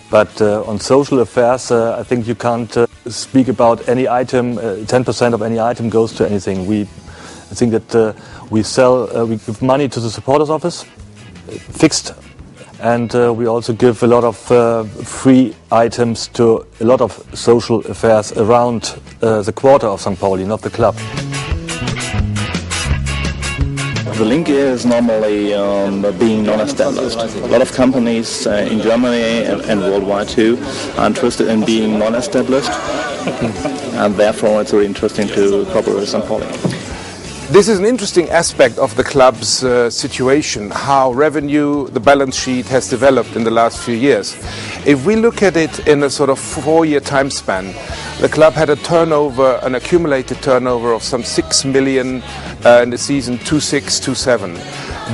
But on social affairs, I think you can't speak about any item. 10% of any item goes to anything. I think that we give money to the supporters office, fixed, and we also give a lot of free items to a lot of social affairs around the quarter of St. Pauli, not the club. The link is normally being non-established. A lot of companies in Germany and worldwide too are interested in being non-established, and therefore it's really interesting to cooperate with St. Pauli. This is an interesting aspect of the club's situation, how revenue, the balance sheet has developed in the last few years. If we look at it in a sort of 4-year time span, the club had a turnover, an accumulated turnover of some 6 million in the season 26-27.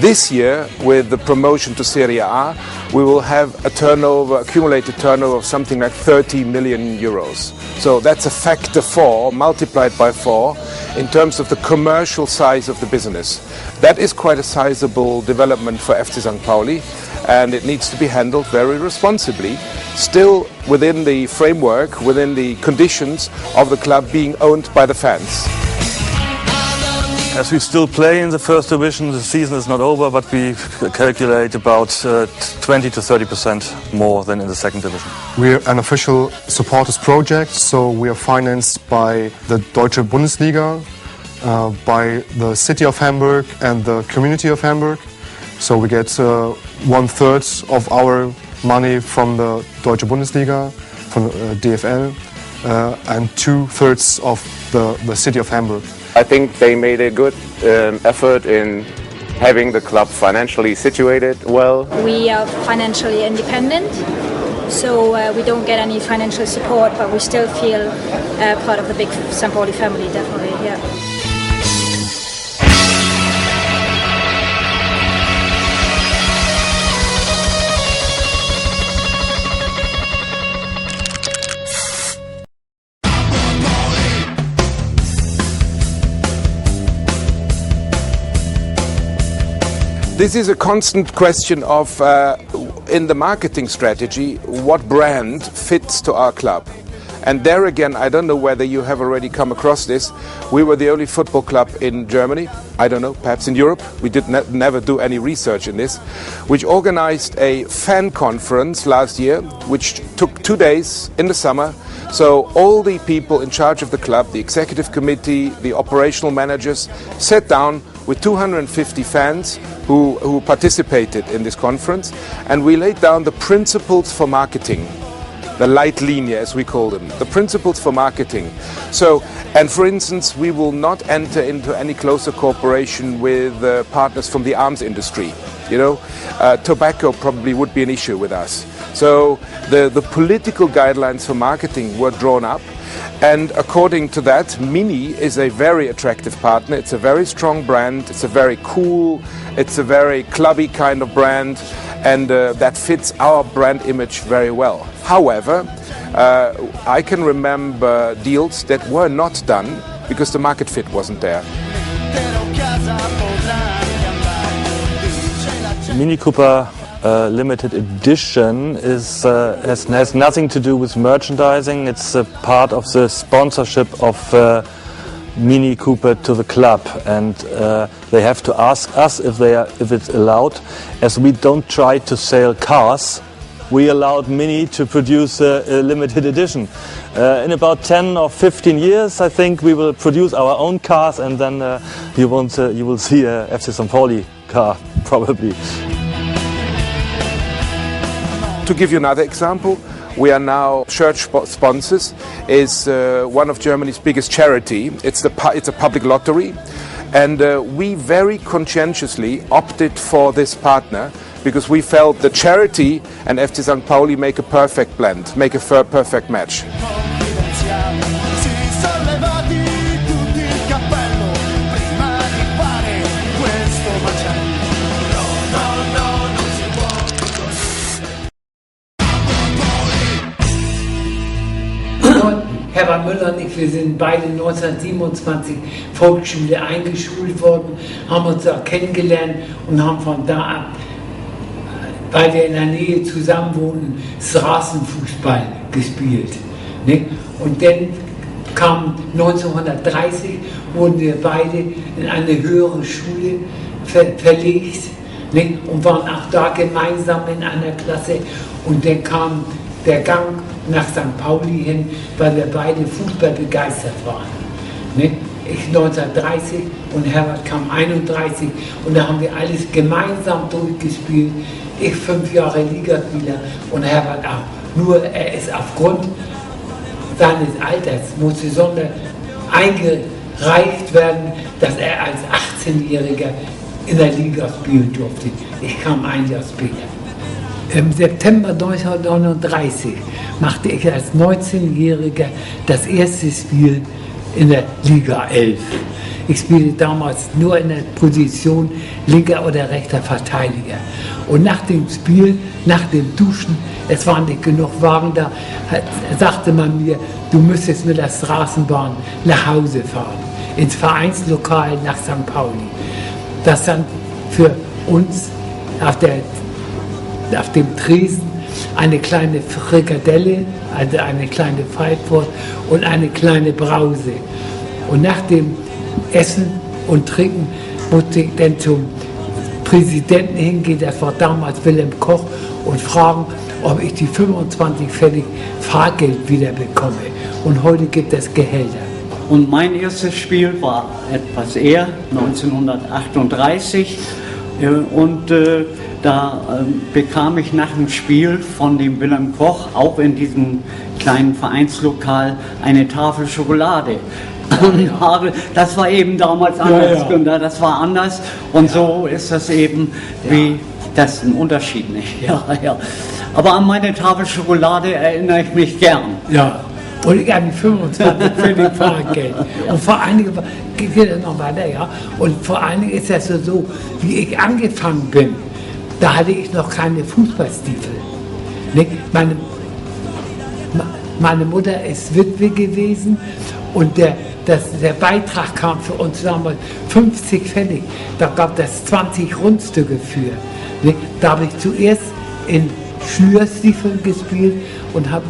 This year, with the promotion to Serie A, we will have a turnover, accumulated turnover of something like 30 million euros. So that's a factor 4 multiplied by 4 in terms of the commercial size of the business. That is quite a sizable development for FC St. Pauli, and it needs to be handled very responsibly, still within the framework, within the conditions of the club being owned by the fans. As we still play in the first division, the season is not over, but we calculate about 20 to 30% more than in the second division. We're an official supporters project, so we are financed by the Deutsche Bundesliga, by the city of Hamburg and the community of Hamburg. So we get 1/3 of our money from the Deutsche Bundesliga, from the DFL, and 2/3 of the city of Hamburg. I think they made a good effort in having the club financially situated well. We are financially independent, so we don't get any financial support, but we still feel part of the big St. Pauli family, definitely, yeah. This is a constant question of, in the marketing strategy, what brand fits to our club. And there again, I don't know whether you have already come across this. We were the only football club in Germany, I don't know, perhaps in Europe. We did never do any research in this, which organized a fan conference last year, which took 2 days in the summer. So all the people in charge of the club, the executive committee, the operational managers, sat down with 250 fans who participated in this conference, and we laid down the principles for marketing. The Leitlinie, as we call them, the principles for marketing. So, and for instance, we will not enter into any closer cooperation with partners from the arms industry. You know, tobacco probably would be an issue with us. So the political guidelines for marketing were drawn up, and according to that, Mini is a very attractive partner. It's a very strong brand. It's a very cool, it's a very clubby kind of brand, and that fits our brand image very well. However, I can remember deals that were not done because the market fit wasn't there. Mini Cooper limited edition has nothing to do with merchandising. It's a part of the sponsorship of Mini Cooper to the club, and they have to ask us if it's allowed. As we don't try to sell cars, we allowed Mini to produce a limited edition. In about 10 or 15 years, I think we will produce our own cars, and then you will see a FC St. Pauli car probably. To give you another example, we are now church sponsors. Is one of Germany's biggest charity. It's a public lottery, and we very conscientiously opted for this partner because we felt the charity and FC St. Pauli make a perfect blend, make a perfect match. Herbert Müller und ich, wir sind beide 1927 Volksschule eingeschult worden, haben uns auch kennengelernt und haben von da ab, weil wir in der Nähe zusammen wohnen, Straßenfußball gespielt. Ne? Und dann kam 1930, wurden wir beide in eine höhere Schule verlegt, ne? Und waren auch da gemeinsam in einer Klasse, und dann kam der Gang nach St. Pauli hin, weil wir beide Fußball begeistert waren. Ne? Ich 1930 und Herbert kam 31, und da haben wir alles gemeinsam durchgespielt. Ich 5 Jahre Ligaspieler und Herbert auch. Nur er ist aufgrund seines Alters, musste sonder eingereicht werden, dass er als 18-Jähriger in der Liga spielen durfte. Ich kam ein Jahr später. Im September 1939 machte ich als 19-Jähriger das erste Spiel in der Liga 11. Ich spielte damals nur in der Position linker oder rechter Verteidiger. Und nach dem Spiel, nach dem Duschen, es waren nicht genug Wagen da, sagte man mir, du müsstest mit der Straßenbahn nach Hause fahren, ins Vereinslokal nach St. Pauli. Das stand für uns auf dem Tresen eine kleine Frikadelle, also eine kleine Feigbwurst und eine kleine Brause. Und nach dem Essen und Trinken musste ich dann zum Präsidenten hingehen, das war damals Wilhelm Koch, und fragen, ob ich die 25 Pfennig Fahrgeld wieder bekomme. Und heute gibt es Gehälter. Und mein erstes Spiel war etwas eher, 1938. Und da bekam ich nach dem Spiel von dem Wilhelm Koch, auch in diesem kleinen Vereinslokal, eine Tafel Schokolade. Und das war eben damals anders, ja. Das war anders, und so ist das eben, wie das ist ein Unterschied, nicht? Ja, ja. Aber an meine Tafel Schokolade erinnere ich mich gern. Ja. Und ich habe 25 für den Fahrgeld. Und vor allen Dingen, geht das noch weiter, ja? Und vor allen Dingen ist das so, wie ich angefangen bin, da hatte ich noch keine Fußballstiefel. Meine Mutter ist Witwe gewesen, und der Beitrag kam für uns damals 50 Pfennig. Da gab es 20 Rundstücke für. Da habe ich zuerst in Schnürstiefeln gespielt und habe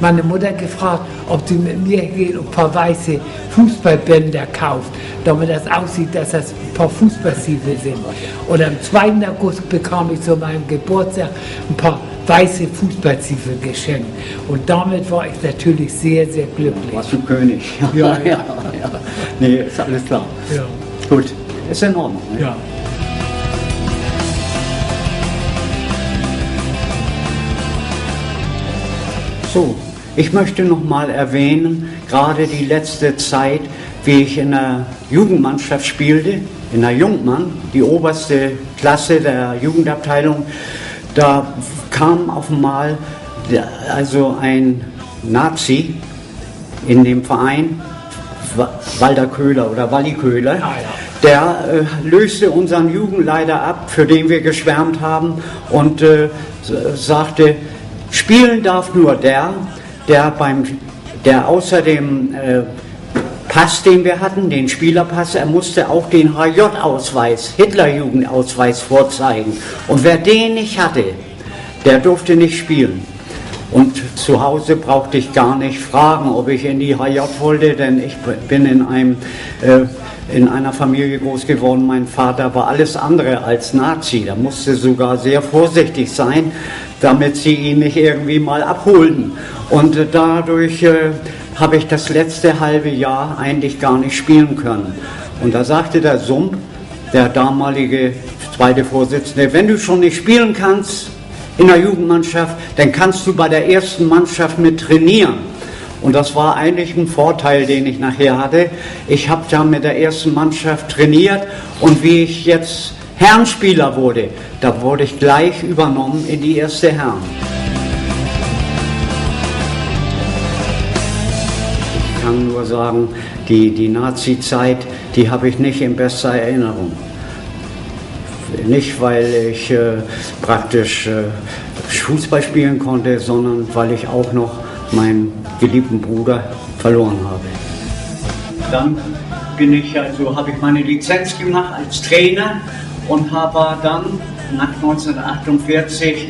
meine Mutter gefragt, ob sie mit mir geht und ein paar weiße Fußballbänder kauft, damit das aussieht, dass das ein paar Fußballstiefel sind. Und am 2. August bekam ich zu meinem Geburtstag ein paar weiße Fußballstiefel geschenkt. Und damit war ich natürlich sehr, sehr glücklich. Warst du König? Ja. Nee, ist alles klar. Ja. Gut, ist in Ordnung. Ne? Ja. So, ich möchte noch mal erwähnen, gerade die letzte Zeit, wie ich in der Jugendmannschaft spielte, in der Jungmann, die oberste Klasse der Jugendabteilung. Da kam auf einmal also ein Nazi in dem Verein, Walter Köhler oder Walli Köhler, der löste unseren Jugendleiter ab, für den wir geschwärmt haben, und sagte, spielen darf nur der außer dem Pass, den wir hatten, den Spielerpass, er musste auch den HJ-Ausweis, Hitlerjugendausweis vorzeigen. Und wer den nicht hatte, der durfte nicht spielen. Und zu Hause brauchte ich gar nicht fragen, ob ich in die HJ wollte, denn ich bin in einer Familie groß geworden. Mein Vater war alles andere als Nazi. Er musste sogar sehr vorsichtig sein, damit sie ihn nicht irgendwie mal abholten. Und dadurch habe ich das letzte halbe Jahr eigentlich gar nicht spielen können. Und da sagte der Sump, der damalige zweite Vorsitzende, wenn du schon nicht spielen kannst in der Jugendmannschaft, dann kannst du bei der ersten Mannschaft mit trainieren. Und das war eigentlich ein Vorteil, den ich nachher hatte. Ich habe da mit der ersten Mannschaft trainiert, und wie ich jetzt Herrenspieler wurde, da wurde ich gleich übernommen in die erste Herren. Ich kann nur sagen, die Nazi-Zeit, die habe ich nicht in bester Erinnerung. Nicht, weil ich praktisch Fußball spielen konnte, sondern weil ich auch noch meinen geliebten Bruder verloren habe. Dann habe ich meine Lizenz gemacht als Trainer und habe dann nach 1948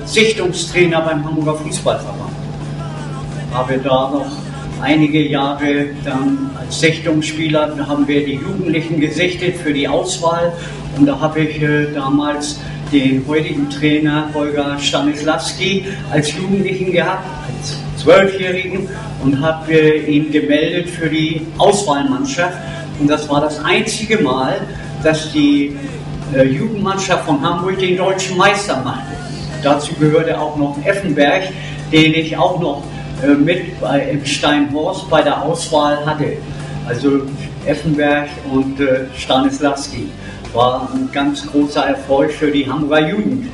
Sichtungstrainer beim Hamburger Fußballverband. Habe da noch einige Jahre dann als Sichtungsspieler, da haben wir die Jugendlichen gesichtet für die Auswahl, und da habe ich damals den heutigen Trainer Holger Stanislawski als Jugendlichen gehabt, als 12-Jährigen, und habe ihn gemeldet für die Auswahlmannschaft. Und das war das einzige Mal, dass die Jugendmannschaft von Hamburg den deutschen Meister machte. Dazu gehörte auch noch Effenberg, den ich auch noch mit im Steinhorst bei der Auswahl hatte. Also Effenberg und Stanislawski. War ein ganz großer Erfolg für die Hamburger Jugend.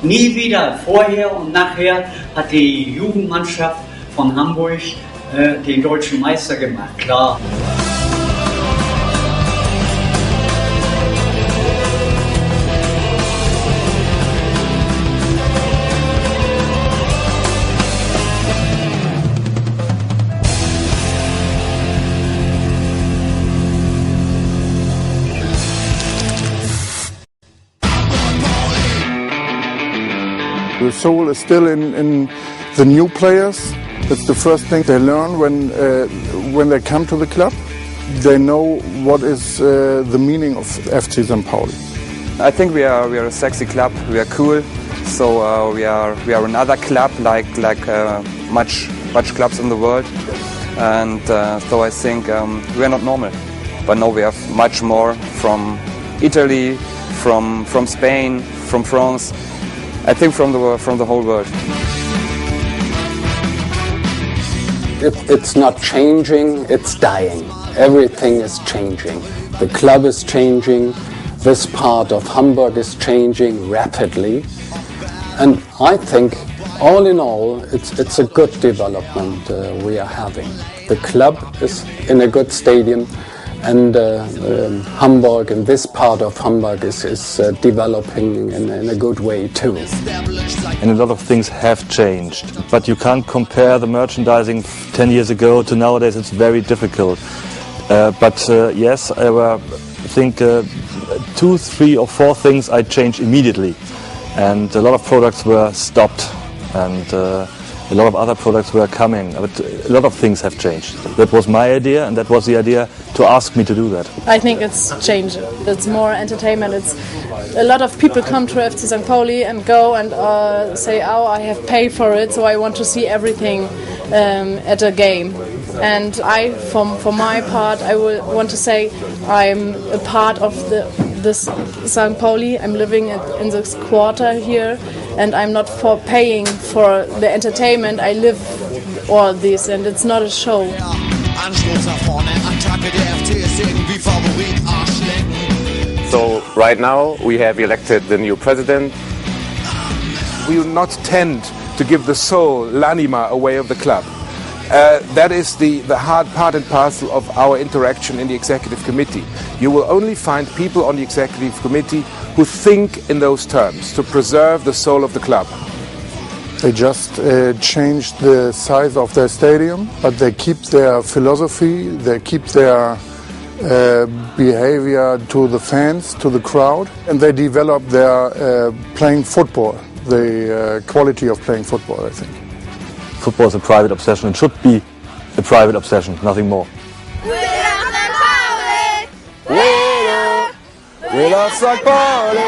Nie wieder, vorher und nachher, hat die Jugendmannschaft von Hamburg den deutschen Meister gemacht, klar. The soul is still in the new players. That's the first thing they learn when they come to the club. They know what is the meaning of FC St. Pauli. I think we are a sexy club. We are cool. So we are another club like much clubs in the world. And so I think we are not normal. But no, we have much more from Italy, from Spain, from France. I think from the whole world. It's not changing, it's dying. Everything is changing. The club is changing. This part of Hamburg is changing rapidly. And I think, all in all, it's a good development we are having. The club is in a good stadium, and Hamburg, and this part of Hamburg is developing in a good way too. And a lot of things have changed, but you can't compare the merchandising 10 years ago to nowadays. It's very difficult. But yes, I think 2, 3 or 4 things I changed immediately, and a lot of products were stopped, and a lot of other products were coming, but a lot of things have changed. That was my idea, and that was the idea to ask me to do that. I think it's changed. It's more entertainment. It's a lot of people come to FC St. Pauli and go and say, "Oh, I have paid for it, so I want to see everything at a game." And for my part, I will want to say I'm a part of this St. Pauli. I'm living in this quarter here, and I'm not for paying for the entertainment. I live all this, and it's not a show. So right now we have elected the new president. We will not tend to give the soul, l'anima, away of the club. That is the hard part and parcel of our interaction in the executive committee. You will only find people on the executive committee who think in those terms, to preserve the soul of the club. They just changed the size of their stadium, but they keep their philosophy, they keep their behavior to the fans, to the crowd, and they develop their playing football, the quality of playing football, I think. Football is a private obsession. It should be a private obsession, nothing more. We love St. Pauli! We love St. Pauli!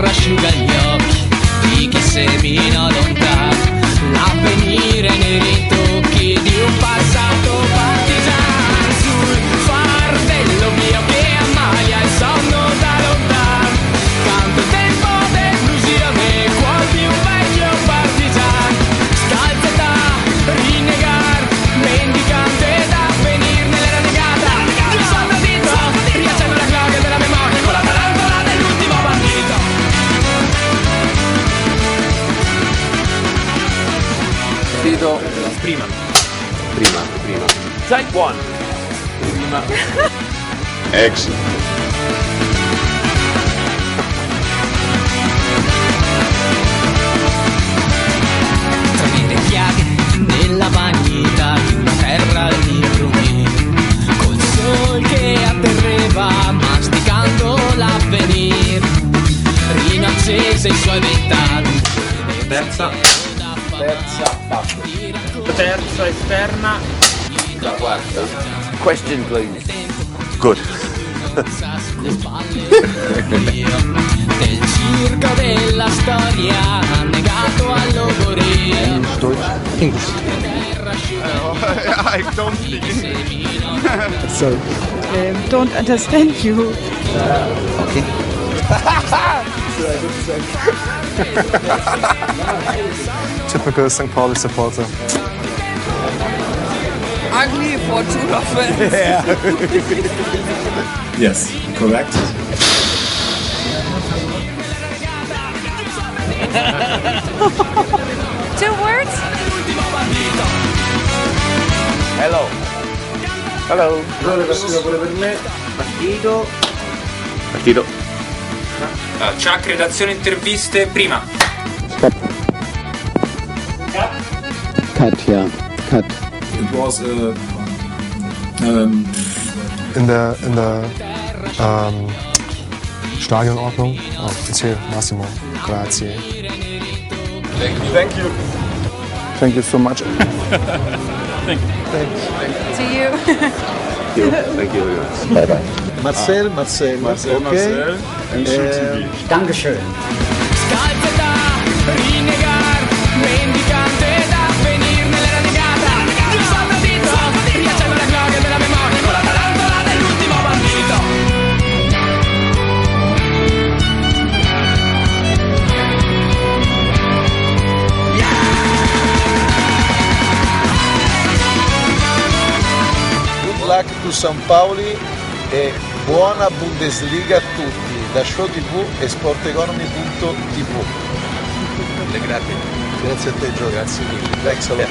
Asciuga gli occhi di chi semina lontano, l'avvenire nei ritocchi di un passato partigiano. Sul fardello mio che ammalia il sonno da lontano, canto il tempo d'illusione, cuor di un vecchio partigiano. Scalzata, rinnegar, mendicante da venir nella renegata. Due soldadito, riaccendo la gloria della memoria con la tarantola dell'ultimo bandito. Prima. Take one. Prima. Action. Tra le piaghe nella bagnita di una terra all'improvviso, col sol che atterreva masticando l'avvenir, rinaccese i suoi vent'anni. Terza esterna. La quarta. Question please. Good. Del circo della storia negato all'ogoria. English. I don't speak English. Sorry. Don't understand you. Okay. Typical St. Pauli supporter. Ugly for two of us. Yeah. Yes, correct. Two words? Hello. Hello. Pure per me. Partito. Ciak, redazione interviste prima. Stop. Cut, yeah. Cut. It was In der Stadionordnung. Oh, erzähl, Massimo. Grazie. Thank you. Thank you so much. To you. Thank you very much. Bye bye. Marcel. Marcel and Shoot TV. Dankeschön. Scalzata, rinnegar, mendicante da venir nella renegata. Due soldadito, riaccendo la gloria della memoria con la tarantola dell'ultimo bandito. to San Pauli e buona Bundesliga a tutti da Show TV e sporteconomy.tv. Grazie. Grazie a te Gio, grazie mille. Thanks a lot.